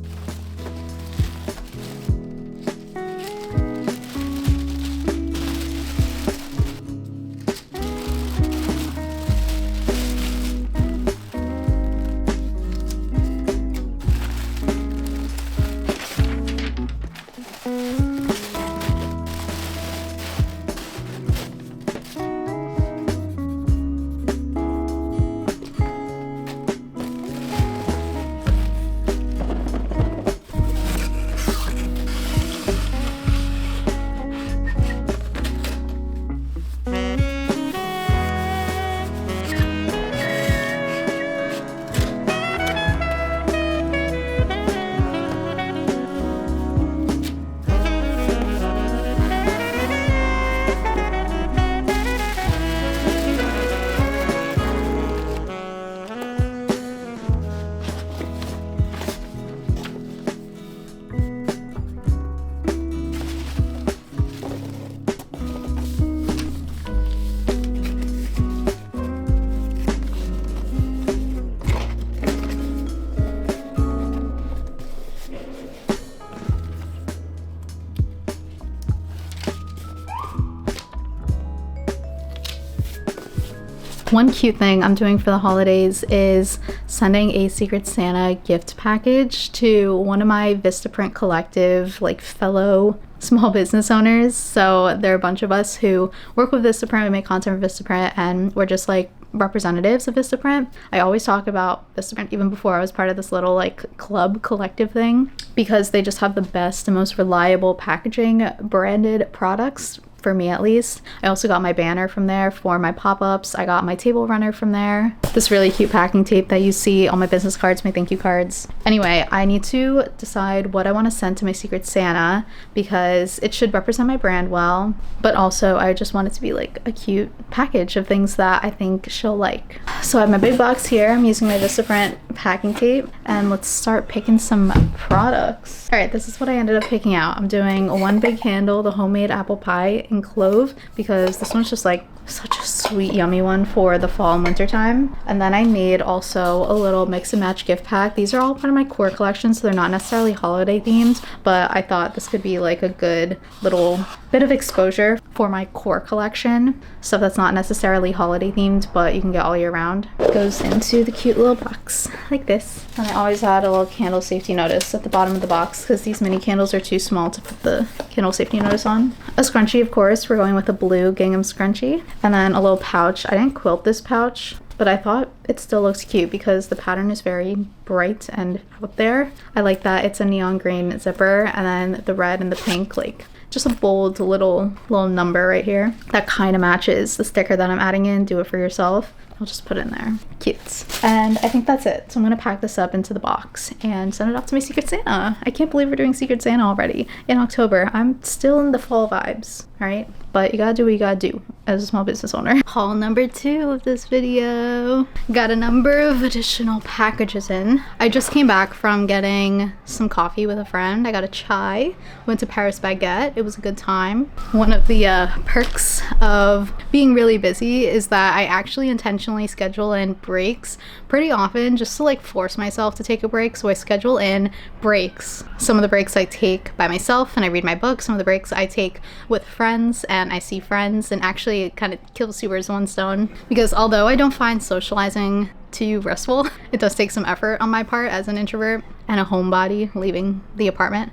One cute thing I'm doing for the holidays is sending a Secret Santa gift package to one of my Vistaprint collective, like, fellow small business owners. So there are a bunch of us who work with Vistaprint, we make content for Vistaprint, and we're just like representatives of Vistaprint. I always talk about Vistaprint even before I was part of this little like club collective thing, because they just have the best and most reliable packaging branded products, for me at least. I also got my banner from there for my pop-ups. I got my table runner from there. This really cute packing tape that you see on my business cards, my thank you cards. Anyway, I need to decide what I want to send to my Secret Santa because it should represent my brand well, but also I just want it to be like a cute package of things that I think she'll like. So I have my big box here. I'm using my Vistaprint packing tape, and let's start picking some products. All right, this is what I ended up picking out. I'm doing one big handle, the homemade apple pie in clove, because this one's just like such a sweet, yummy one for the fall and winter time. And then I made also a little mix and match gift pack. These are all part of my core collection, so they're not necessarily holiday themed, but I thought this could be like a good little bit of exposure for my core collection. Stuff that's not necessarily holiday themed, but you can get all year round. It goes into the cute little box like this. And I always add a little candle safety notice at the bottom of the box because these mini candles are too small to put the candle safety notice on. A scrunchie, of course. We're going with a blue gingham scrunchie. And then a little pouch. I didn't quilt this pouch, but I thought it still looks cute because the pattern is very bright and out there. I like that it's a neon green zipper, and then the red and the pink, like just a bold little number right here that kind of matches the sticker that I'm adding in. Do it for yourself. I'll just put it in there. Cute. And I think that's it. So I'm gonna pack this up into the box and send it off to my Secret Santa. I can't believe we're doing Secret Santa already in October. I'm still in the fall vibes, all right? But you gotta do what you gotta do as a small business owner. Haul number 2 of this video. Got a number of additional packages in. I just came back from getting some coffee with a friend. I got a chai, went to Paris Baguette. It was a good time. One of the perks of being really busy is that I actually intentionally schedule in breaks pretty often just to like force myself to take a break. So I schedule in breaks. Some of the breaks I take by myself and I read my book. Some of the breaks I take with friends and I see friends, and actually it kind of kills two birds with one stone, because although I don't find socializing too restful, it does take some effort on my part as an introvert and a homebody leaving the apartment.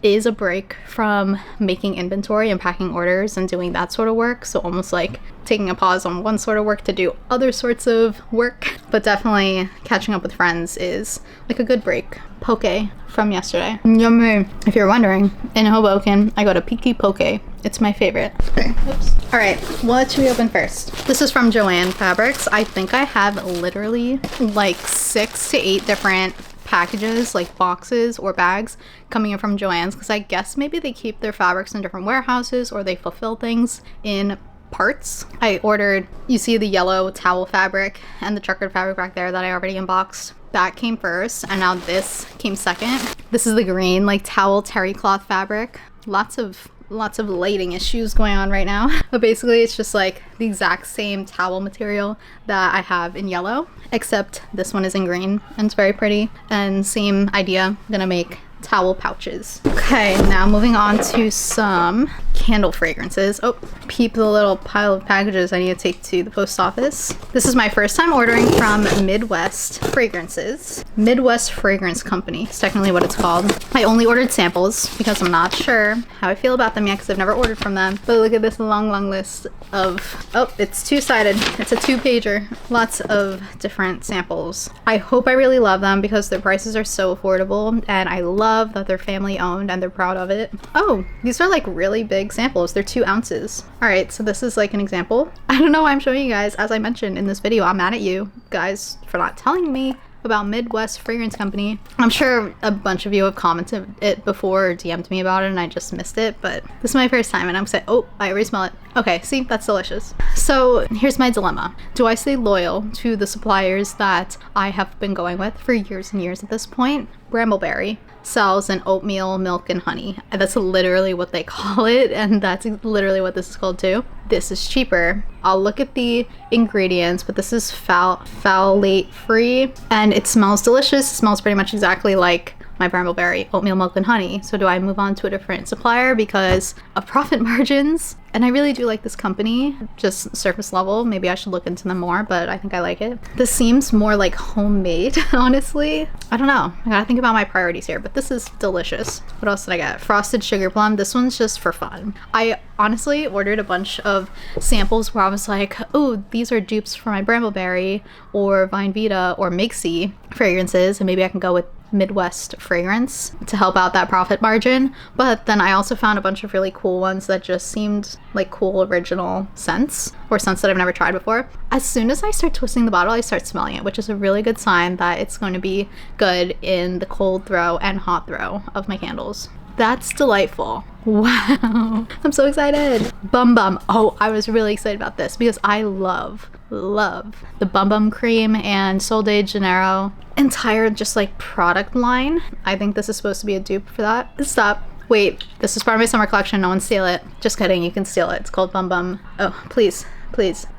is a break from making inventory and packing orders and doing that sort of work. So almost like taking a pause on one sort of work to do other sorts of work. But definitely catching up with friends is like a good break. Poke from yesterday. Yummy. If you're wondering, in Hoboken, I go to Piki Poke. It's my favorite. Okay, oops. All right, what should we open first? This is from Joann Fabrics. I think I have literally like 6 to 8 different packages, like boxes or bags coming in from Joann's, because I guess maybe they keep their fabrics in different warehouses or they fulfill things in parts. I ordered, you see the yellow towel fabric and the checkered fabric back there that I already unboxed. That came first, and now this came second. This is the green like towel terry cloth fabric. Lots of lighting issues going on right now, but basically it's just like the exact same towel material that I have in yellow, except this one is in green, and it's very pretty. And same idea, I'm gonna make towel pouches. Okay, now moving on to some candle fragrances. Oh, peep the little pile of packages I need to take to the post office. This is my first time ordering from Midwest Fragrances. Midwest Fragrance Company is technically what it's called. I only ordered samples because I'm not sure how I feel about them yet because I've never ordered from them. But look at this long list of, oh, it's two-sided. It's a 2-pager. Lots of different samples. I hope I really love them because their prices are so affordable, and I love that they're family owned and they're proud of it. Oh, these are like really big samples. They're 2 ounces. All right, so this is like an example. I don't know why I'm showing you guys. As I mentioned in this video, I'm mad at you guys for not telling me about Midwest Fragrance Company. I'm sure a bunch of you have commented it before or DM'd me about it and I just missed it, but this is my first time and I'm saying, oh, I already smell it. Okay, see, that's delicious. So here's my dilemma. Do I stay loyal to the suppliers that I have been going with for years and years at this point? Brambleberry sells an oatmeal, milk, and honey. That's literally what they call it, and that's literally what this is called too. This is cheaper. I'll look at the ingredients, but this is phthalate free, and it smells delicious. It smells pretty much exactly like my Brambleberry oatmeal, milk, and honey. So do I move on to a different supplier because of profit margins? And I really do like this company, just surface level. Maybe I should look into them more, but I think I like it. This seems more like homemade, honestly. I don't know. I gotta think about my priorities here, but this is delicious. What else did I get? Frosted sugar plum. This one's just for fun. I honestly ordered a bunch of samples where I was like, oh, these are dupes for my Brambleberry or Vine Vita or Mixie fragrances, and maybe I can go with Midwest Fragrance to help out that profit margin. But then I also found a bunch of really cool ones that just seemed like cool original scents, or scents that I've never tried before. As soon as I start twisting the bottle, I start smelling it, which is a really good sign that it's going to be good in the cold throw and hot throw of my candles. That's delightful. Wow, I'm so excited. Bum Bum. Oh, I was really excited about this because I love the Bum Bum cream and Sol de Janeiro entire just like product line. I think this is supposed to be a dupe for that. Stop. Wait, this is part of my summer collection. No one steal it. Just kidding, you can steal it. It's called Bum Bum. Oh, please.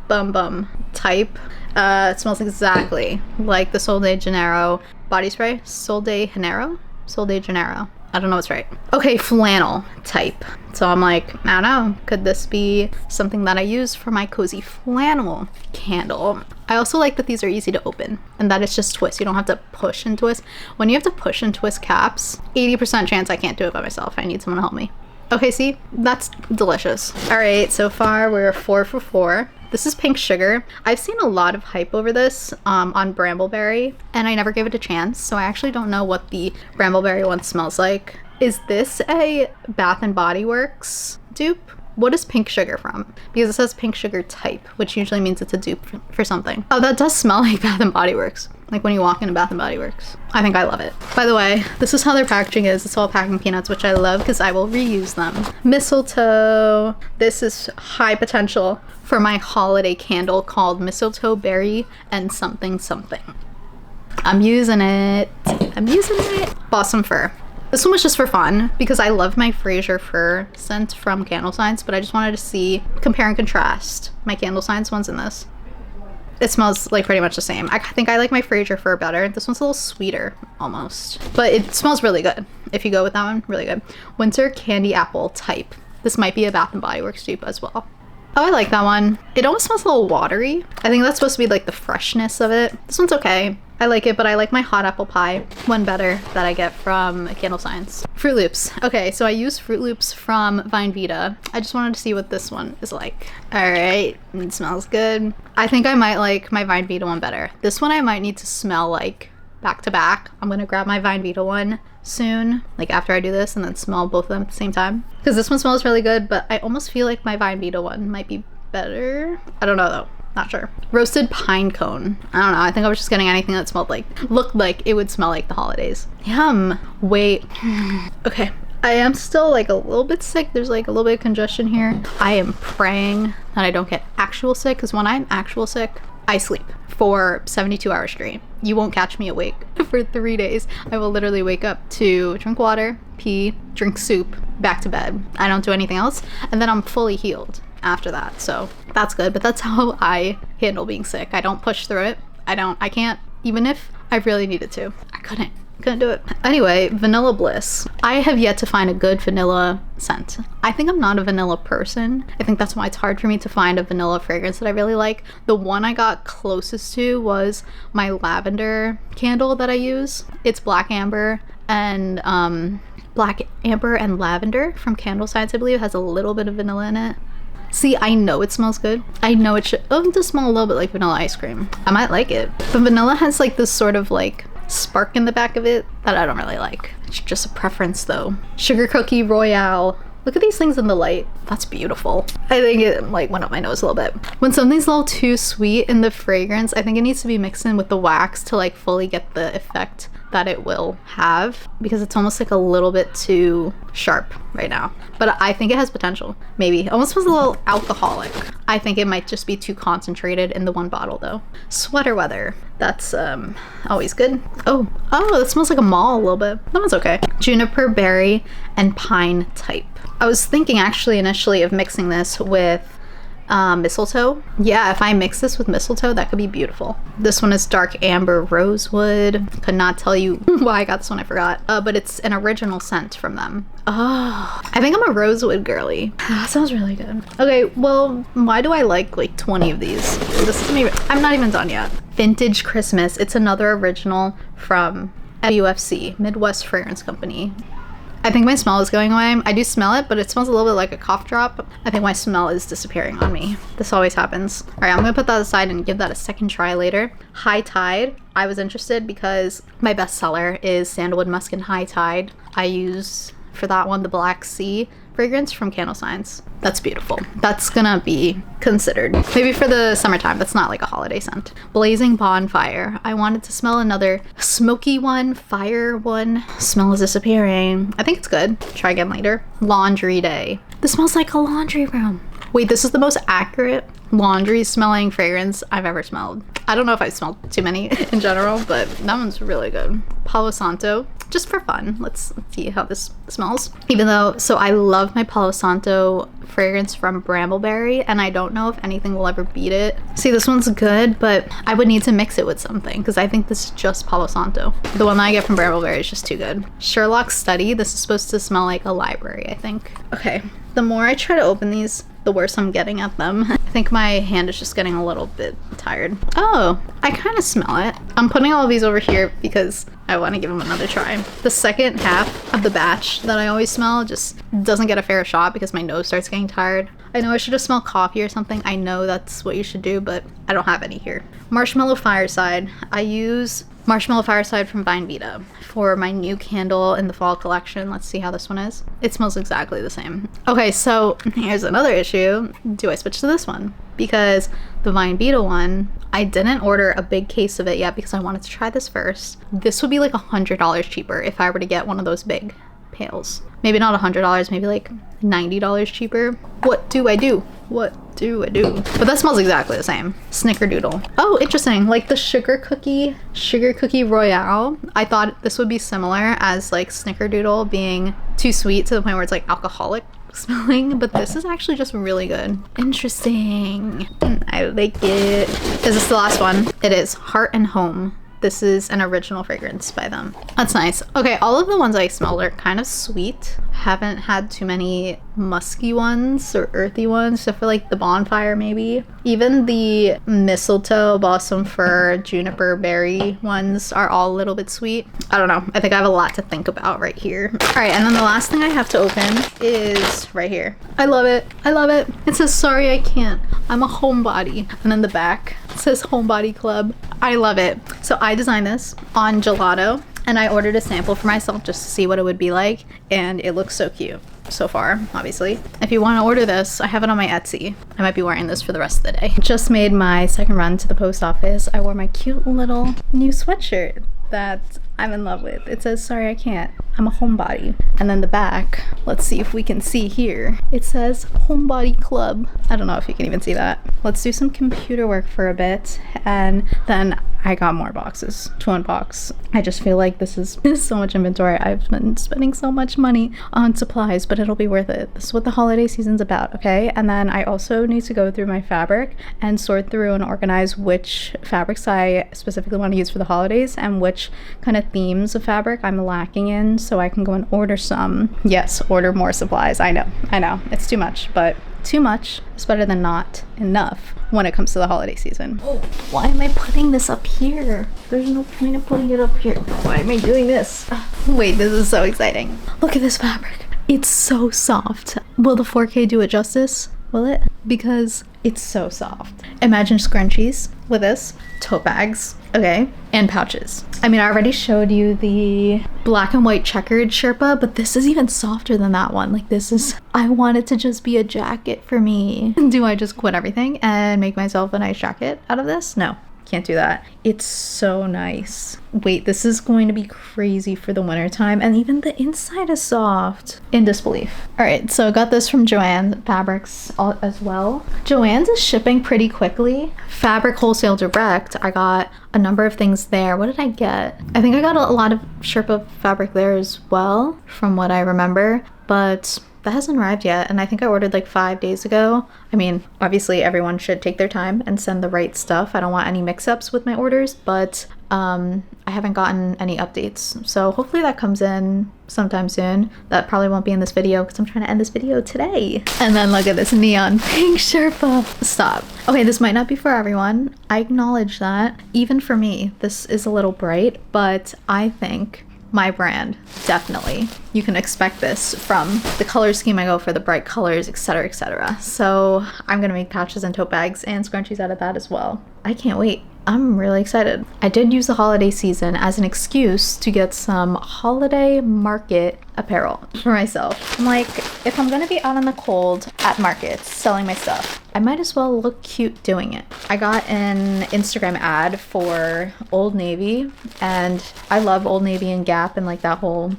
Bum Bum type. It smells exactly like the Sol de Janeiro body spray. Sol de Janeiro? Sol de Janeiro. I don't know what's right. Okay, flannel type. So I'm like, I don't know, could this be something that I use for my cozy flannel candle? I also like that these are easy to open and that it's just twist. You don't have to push and twist. When you have to push and twist caps, 80% chance I can't do it by myself. I need someone to help me. Okay, see, that's delicious. All right, so far we're 4 for 4. This is Pink Sugar. I've seen a lot of hype over this on Brambleberry, and I never gave it a chance, so I actually don't know what the Brambleberry one smells like. Is this a Bath & Body Works dupe? What is Pink Sugar from? Because it says Pink Sugar type, which usually means it's a dupe for something. Oh, that does smell like Bath & Body Works. Like when you walk into Bath & Body Works. I think I love it. By the way, this is how their packaging is. It's all packing peanuts, which I love because I will reuse them. Mistletoe. This is high potential for my holiday candle called Mistletoe Berry and something something. I'm using it. Balsam Fir. This one was just for fun because I love my Fraser Fir scent from Candle Signs, but I just wanted to see, compare and contrast my Candle Signs ones in this. It smells like pretty much the same. I think I like my Fraser Fir better. This one's a little sweeter almost, but it smells really good. If you go with that one, really good. Winter Candy Apple type. This might be a Bath & Body Works dupe as well. Oh, I like that one. It almost smells a little watery. I think that's supposed to be like the freshness of it. This one's okay. I like it, but I like my hot apple pie one better that I get from Candle Science. Fruit Loops. Okay, so I use Fruit Loops from Vine Vita. I just wanted to see what this one is like. All right, it smells good. I think I might like my Vine Vita one better. This one I might need to smell like back to back. I'm gonna grab my Vine Vita one soon, like after I do this, and then smell both of them at the same time. Because this one smells really good, but I almost feel like my Vine Vita one might be better. I don't know though. Not sure. Roasted pine cone. I don't know. I think I was just getting anything that looked like it would smell like the holidays. Yum. Wait. Okay. I am still like a little bit sick. There's like a little bit of congestion here. I am praying that I don't get actual sick, because when I'm actual sick, I sleep for 72 hours straight. You won't catch me awake for 3 days. I will literally wake up to drink water, pee, drink soup, back to bed. I don't do anything else. And then I'm fully healed after that. So that's good. But that's how I handle being sick. I don't push through it. I can't, even if I really needed to. I couldn't do it. Anyway, Vanilla Bliss. I have yet to find a good vanilla scent. I think I'm not a vanilla person. I think that's why it's hard for me to find a vanilla fragrance that I really like. The one I got closest to was my lavender candle that I use. It's black amber and lavender from Candle Science, I believe. It has a little bit of vanilla in it. See, I know it smells good. I know it should. Oh, it does smell a little bit like vanilla ice cream. I might like it. But vanilla has like this sort of like spark in the back of it that I don't really like. It's just a preference though. Sugar Cookie Royale. Look at these things in the light. That's beautiful. I think it like went up my nose a little bit. When something's a little too sweet in the fragrance, I think it needs to be mixed in with the wax to like fully get the effect that it will have, because it's almost like a little bit too sharp right now. But I think it has potential. Maybe. It almost was a little alcoholic. I think it might just be too concentrated in the one bottle though. Sweater Weather. That's always good. Oh, it smells like a mall a little bit. That one's okay. Juniper Berry and Pine Type. I was thinking actually initially of mixing this with mistletoe. Yeah, if I mix this with mistletoe, that could be beautiful. This one is Dark Amber Rosewood. Could not tell you why I got this one, I forgot. But it's an original scent from them. Oh, I think I'm a rosewood girly. That sounds really good. Okay, well, why do I like 20 of these? This is maybe, I'm not even done yet. Vintage Christmas. It's another original from MUFC, Midwest Fragrance Company. I think my smell is going away. I do smell it, but it smells a little bit like a cough drop. I think my smell is disappearing on me. This always happens. All right, I'm gonna put that aside and give that a second try later. High Tide. I was interested because my best seller is Sandalwood Musk and High Tide. I use, for that one, the Black Sea fragrance from Candle Science. That's beautiful. That's gonna be considered. Maybe for the summertime. That's not like a holiday scent. Blazing Bonfire. I wanted to smell another smoky one, fire one. Smell is disappearing. I think it's good. Try again later. Laundry Day. This smells like a laundry room. Wait, this is the most accurate laundry smelling fragrance I've ever smelled. I don't know if I've smelled too many in general, but that one's really good. Palo Santo, just for fun. Let's see how this smells. Even though, so I love my Palo Santo fragrance from Brambleberry, and I don't know if anything will ever beat it. See, this one's good, but I would need to mix it with something because I think this is just Palo Santo. The one that I get from Brambleberry is just too good. Sherlock Study, this is supposed to smell like a library, I think. Okay, the more I try to open these, the worse I'm getting at them. I think my hand is just getting a little bit tired. Oh, I kind of smell it. I'm putting all of these over here because I want to give them another try. The second half of the batch that I always smell just doesn't get a fair shot because my nose starts getting tired. I know I should have smelled coffee or something. I know that's what you should do, but I don't have any here. Marshmallow Fireside. I use Marshmallow Fireside from Vine Vita for my new candle in the fall collection. Let's see how this one is. It smells exactly the same. Okay, so here's another issue. Do I switch to this one? Because the Vine Vita one, I didn't order a big case of it yet because I wanted to try this first. This would be like $100 cheaper if I were to get one of those big pails. Maybe not $100, maybe like $90 cheaper. What do I do? What do I do? But that smells exactly the same. Snickerdoodle. Oh, interesting. Like the Sugar Cookie Royale. I thought this would be similar as like Snickerdoodle being too sweet to the point where it's like alcoholic smelling, but this is actually just really good. Interesting. I like it. Is this the last one? It is. Heart and Home. This is an original fragrance by them. That's nice. Okay, all of the ones I smelled are kind of sweet. Haven't had too many musky ones or earthy ones, except for like the bonfire maybe. Even the mistletoe, balsam fir, juniper berry ones are all a little bit sweet. I don't know. I think I have a lot to think about right here. All right, and then the last thing I have to open is right here. I love it. I love it. It says, sorry, I can't. I'm a homebody. And then the back says Homebody Club. I love it. So I designed this on gelato, and I ordered a sample for myself just to see what it would be like, and it looks so cute so far, obviously. If you want to order this, I have it on my Etsy. I might be wearing this for the rest of the day. Just made my second run to the post office. I wore my cute little new sweatshirt that I'm in love with. It says, sorry, I can't. I'm a homebody. And then the back, let's see if we can see here. It says Homebody Club. I don't know if you can even see that. Let's do some computer work for a bit, and then I got more boxes to unbox. I just feel like this is so much inventory. I've been spending so much money on supplies, but it'll be worth it. This is what the holiday season's about, okay? And then I also need to go through my fabric and sort through and organize which fabrics I specifically want to use for the holidays and which kind of themes of fabric I'm lacking in, so I can go and order some. Yes, order more supplies. I know, it's too much, but too much is better than not enough when it comes to the holiday season. Oh, why am I putting this up here? There's no point in putting it up here. Why am I doing this? Wait, this is so exciting. Look at this fabric. It's so soft. Will the 4K do it justice? Will it? Because it's so soft. Imagine scrunchies with this, tote bags, okay, and pouches. I mean, I already showed you the black and white checkered Sherpa, but this is even softer than that one. Like, this is, I want it to just be a jacket for me. Do I just quit everything and make myself a nice jacket out of this? No. Can't do that. It's so nice. Wait, this is going to be crazy for the winter time, and even the inside is soft. In disbelief. All right, so I got this from Joann Fabrics as well. Joann's is shipping pretty quickly. Fabric Wholesale Direct, I got a number of things there. What did I get? I think I got a lot of Sherpa fabric there as well, from what I remember, but that hasn't arrived yet, and I think I ordered like 5 days ago. I mean, obviously everyone should take their time and send the right stuff. I don't want any mix-ups with my orders, but I haven't gotten any updates. So hopefully that comes in sometime soon. That probably won't be in this video because I'm trying to end this video today. And then look at this neon pink Sherpa. Stop. Okay, this might not be for everyone. I acknowledge that. Even for me, this is a little bright, but I think my brand, definitely. You can expect this from the color scheme I go for, the bright colors, etc., etc. So I'm gonna make pouches and tote bags and scrunchies out of that as well. I can't wait. I'm really excited. I did use the holiday season as an excuse to get some holiday market apparel for myself. I'm like, if I'm gonna be out in the cold at markets selling my stuff, I might as well look cute doing it. I got an Instagram ad for Old Navy, and I love Old Navy and Gap and like that whole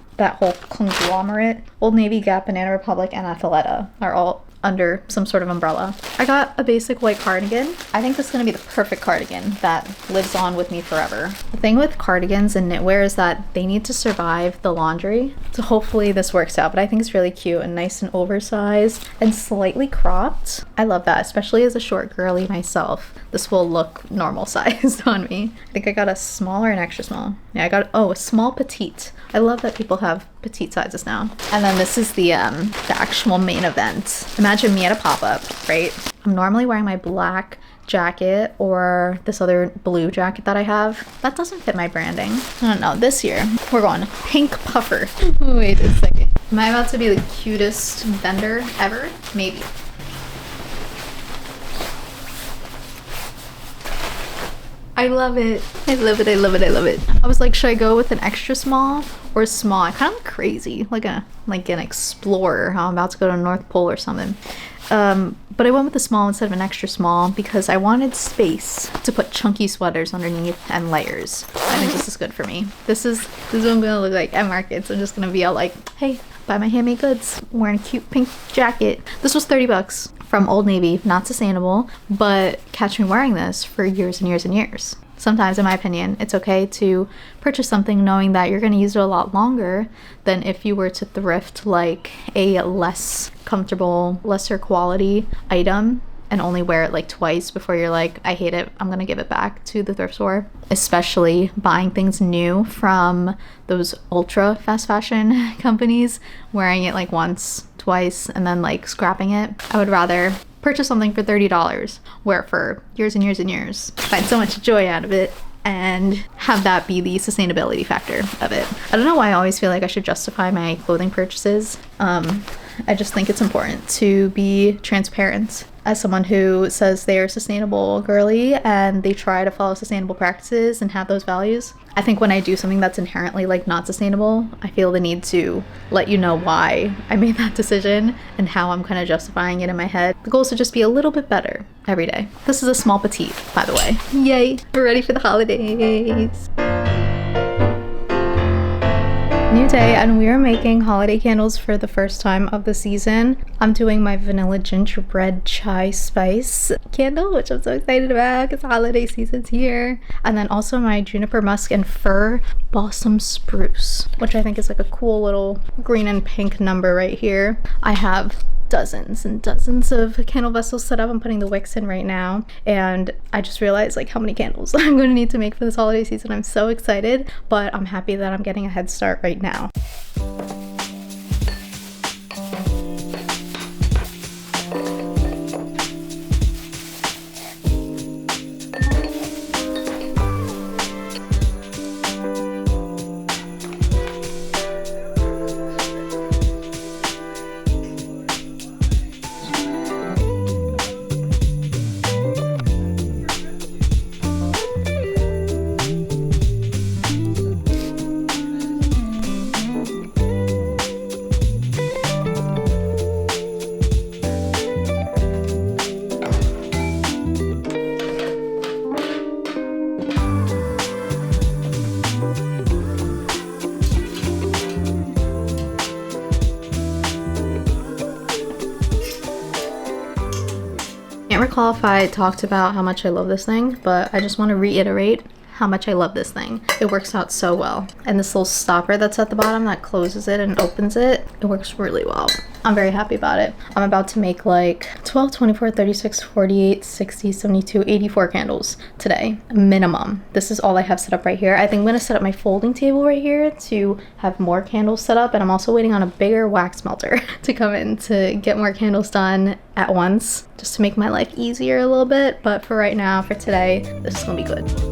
conglomerate. Old Navy, Gap, Banana Republic, and Athleta are all under some sort of umbrella. I got a basic white cardigan. I think this is gonna be the perfect cardigan that lives on with me forever. The thing with cardigans and knitwear is that they need to survive the laundry. So hopefully this works out, but I think it's really cute and nice and oversized and slightly cropped. I love that, especially as a short girly myself. This will look normal sized on me. I think I got a small or an extra small. Yeah, I got, a small petite. I love that people have petite sizes now. And then this is the actual main event. Imagine me at a pop-up, right? I'm normally wearing my black jacket or this other blue jacket that I have. That doesn't fit my branding. I don't know. This year, we're going pink puffer. Wait a second. Am I about to be the cutest vendor ever? Maybe. I love it. I love it. I love it. I love it. I was like, should I go with an extra small or small? I kind of look crazy, like an explorer. How I'm about to go to North Pole or something. But I went with a small instead of an extra small because I wanted space to put chunky sweaters underneath and layers. I think this is good for me. This is what I'm gonna look like at markets. I'm just gonna be all like, hey, buy my handmade goods. I'm wearing a cute pink jacket. This was $30 from Old Navy. Not sustainable, but catch me wearing this for years and years and years. Sometimes, in my opinion, it's okay to purchase something knowing that you're going to use it a lot longer than if you were to thrift like a less comfortable, lesser quality item and only wear it like twice before you're like, I hate it, I'm gonna give it back to the thrift store. Especially buying things new from those ultra fast fashion companies, wearing it like once, twice and then like scrapping it. I would rather purchase something for $30, wear it for years and years and years, find so much joy out of it, and have that be the sustainability factor of it. I don't know why I always feel like I should justify my clothing purchases. I just think it's important to be transparent. As someone who says they are sustainable girly and they try to follow sustainable practices and have those values, I think when I do something that's inherently like not sustainable, I feel the need to let you know why I made that decision and how I'm kind of justifying it in my head. The goal is to just be a little bit better every day. This is a small petite, by the way. Yay, we're ready for the holidays. New day, and we are making holiday candles for the first time of the season. I'm doing my vanilla gingerbread chai spice candle, which I'm so excited about because the holiday season's here. And then also my juniper musk and fir balsam spruce, which I think is like a cool little green and pink number right here. I have dozens and dozens of candle vessels set up. I'm putting the wicks in right now, and I just realized like how many candles I'm going to need to make for this holiday season. I'm so excited, but I'm happy that I'm getting a head start right now. I can't recall if I talked about how much I love this thing, but I just want to reiterate how much I love this thing. It works out so well. And this little stopper that's at the bottom that closes it and opens it, it works really well. I'm very happy about it. I'm about to make like 12, 24, 36, 48, 60, 72, 84 candles today, minimum. This is all I have set up right here. I think I'm gonna set up my folding table right here to have more candles set up, and I'm also waiting on a bigger wax melter to come in to get more candles done at once, just to make my life easier a little bit. But for right now, for today, this is gonna be good.